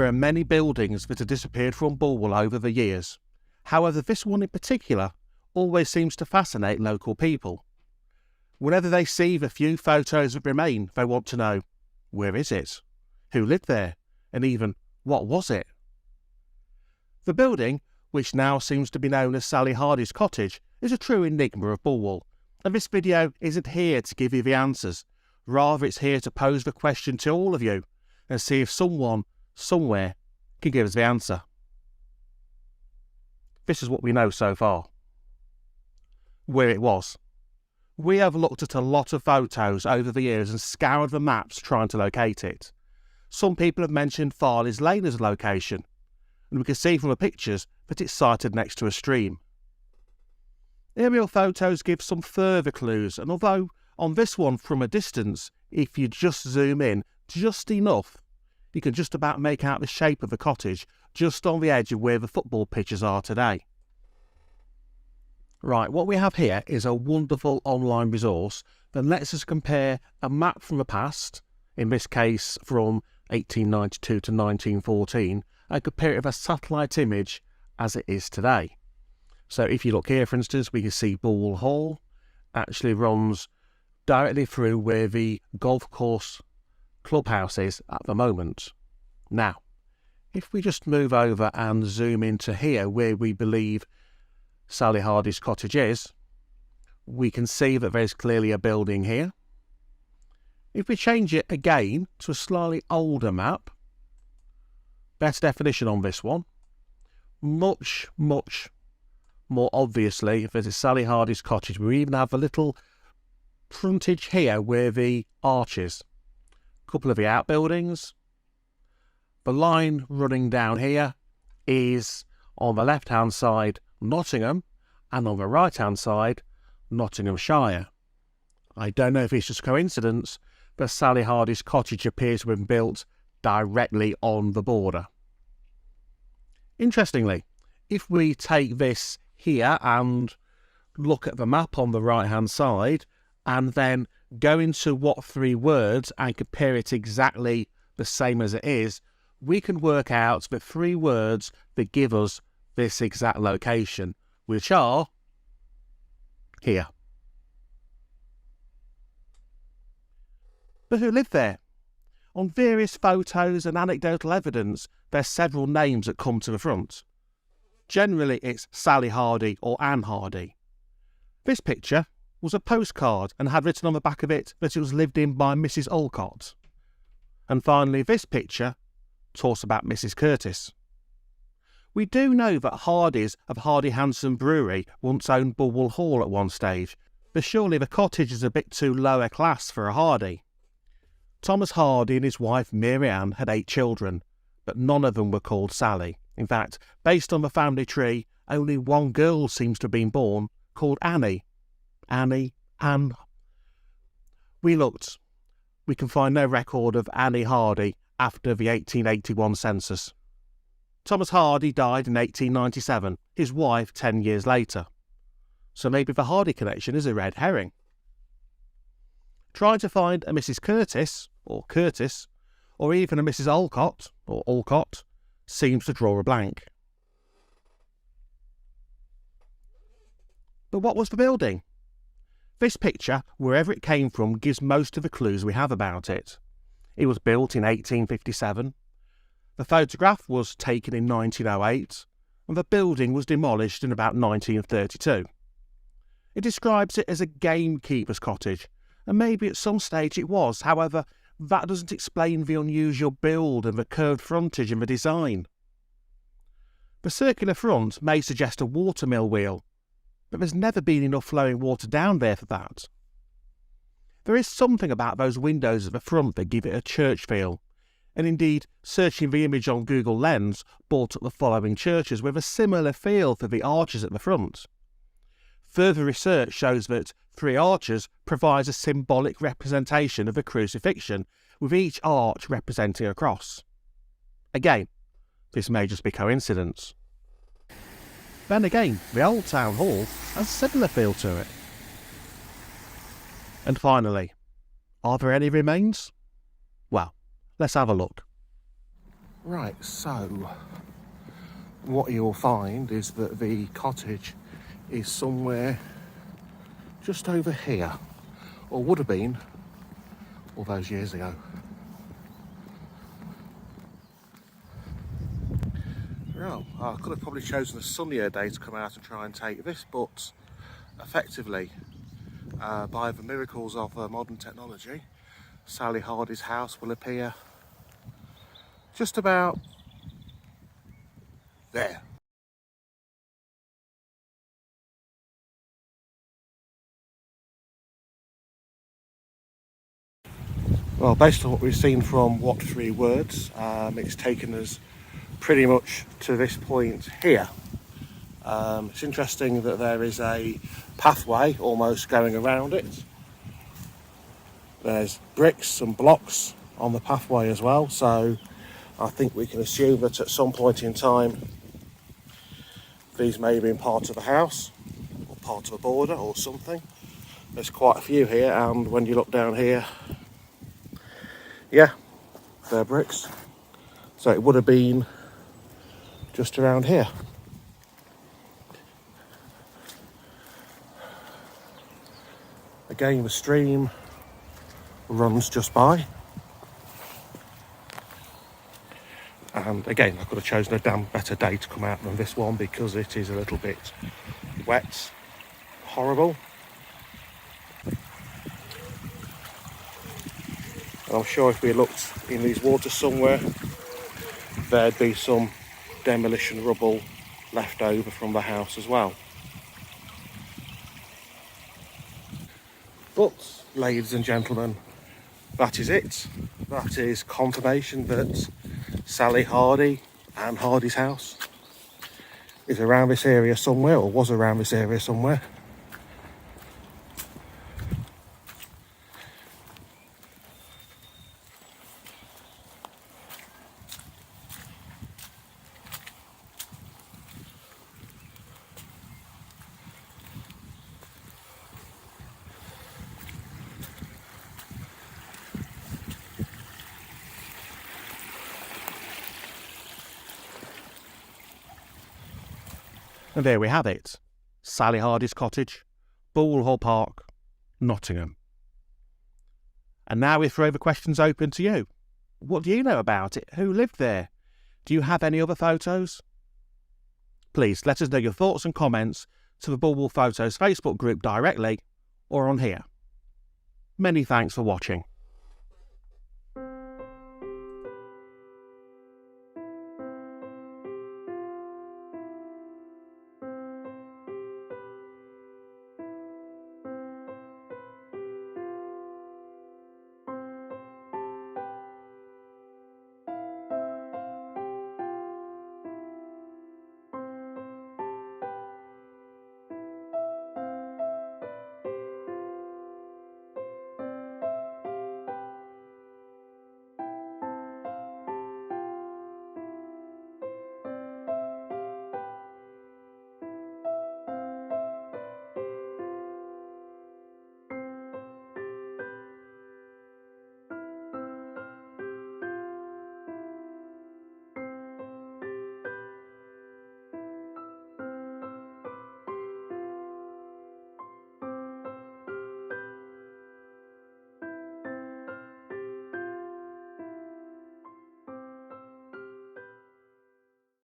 There are many buildings that have disappeared from Bulwell over the years. However, this one in particular always seems to fascinate local people. Whenever they see the few photos that remain, they want to know, where is it? Who lived there? And even, what was it? The building, which now seems to be known as Sally Hardy's Cottage, is a true enigma of Bulwell, and this video isn't here to give you the answers. Rather, it's here to pose the question to all of you and see if someone, somewhere, can give us the answer. This is what we know so far. Where it was. We have looked at a lot of photos over the years and scoured the maps trying to locate it. Some people have mentioned Farley's Lane as a location, and we can see from the pictures that it's sited next to a stream. Aerial photos give some further clues, and although on this one from a distance, if you just zoom in just enough, you can just about make out the shape of the cottage just on the edge of where the football pitches are today. Right, what we have here is a wonderful online resource that lets us compare a map from the past, in this case from 1892 to 1914, and compare it with a satellite image as it is today. So if you look here, for instance, we can see Bulwell Hall actually runs directly through where the golf course clubhouse is at the moment. Now, if we just move over and zoom into here where we believe Sally Hardy's Cottage is, we can see that there's clearly a building here. If we change it again to a slightly older map, best definition on this one, much more obviously, if there's a Sally Hardy's Cottage, we even have a little frontage here where the arch is. A couple of the outbuildings. The line running down here is on the left-hand side Nottingham, and on the right-hand side Nottinghamshire. I don't know if it's just coincidence, but Sally Hardy's Cottage appears to have been built directly on the border. Interestingly, if we take this here and look at the map on the right-hand side, and then go into what three words and compare it exactly the same as it is, we can work out the three words that give us this exact location, which are here. But who lived there? On various photos and anecdotal evidence, there's several names that come to the front. Generally, it's Sally Hardy or Anne Hardy. This picture was a postcard and had written on the back of it that it was lived in by Mrs. Alcott. And finally, this picture talks about Mrs. Curtis. We do know that Hardy's of Hardy Hanson Brewery once owned Bulwell Hall at one stage, but surely the cottage is a bit too lower class for a Hardy. Thomas Hardy and his wife Mary Ann had 8 children, but none of them were called Sally. In fact, based on the family tree, only one girl seems to have been born, called Annie. Anne. We looked. We can find no record of Annie Hardy after the 1881 census. Thomas Hardy died in 1897, his wife 10 years later. So maybe the Hardy connection is a red herring. Trying to find a Mrs. Curtis, or even a Mrs. Alcott, seems to draw a blank. But what was the building? This picture, wherever it came from, gives most of the clues we have about it. It was built in 1857. The photograph was taken in 1908, and the building was demolished in about 1932. It describes it as a gamekeeper's cottage, and maybe at some stage it was. However, that doesn't explain the unusual build and the curved frontage and the design. The circular front may suggest a watermill wheel, but there's never been enough flowing water down there for that. There is something about those windows at the front that give it a church feel, and indeed, searching the image on Google Lens brought up the following churches with a similar feel for the arches at the front. Further research shows that 3 arches provides a symbolic representation of the crucifixion, with each arch representing a cross. Again, this may just be coincidence. Then again, the old town hall has a similar feel to it. And finally, are there any remains? Well, let's have a look. Right, so what you'll find is that the cottage is somewhere just over here, or would have been all those years ago. Well, I could have probably chosen a sunnier day to come out and try and take this, but effectively, by the miracles of modern technology, Sally Hardy's house will appear just about there. Well, based on what we've seen from what 3 words, it's taken us pretty much to this point here. It's interesting that there is a pathway almost going around it. There's bricks and blocks on the pathway as well, so I think we can assume that at some point in time these may have been part of a house or part of a border or something. There's quite a few here, and when you look down here, yeah, they're bricks. So it would have been just around here. Again, the stream runs just by. And again, I could have chosen a damn better day to come out than this one because it is a little bit wet, horrible. And I'm sure if we looked in these waters somewhere, there'd be some demolition rubble left over from the house as well. But, ladies and gentlemen, that is it. That is confirmation that Sally Hardy and Hardy's house is around this area somewhere, or was around this area somewhere. And there we have it. Sally Hardy's cottage, Bulwell Park, Nottingham. And now we throw the questions open to you. What do you know about it? Who lived there? Do you have any other photos? Please let us know your thoughts and comments to the Bulwell Photos Facebook group directly or on here. Many thanks for watching.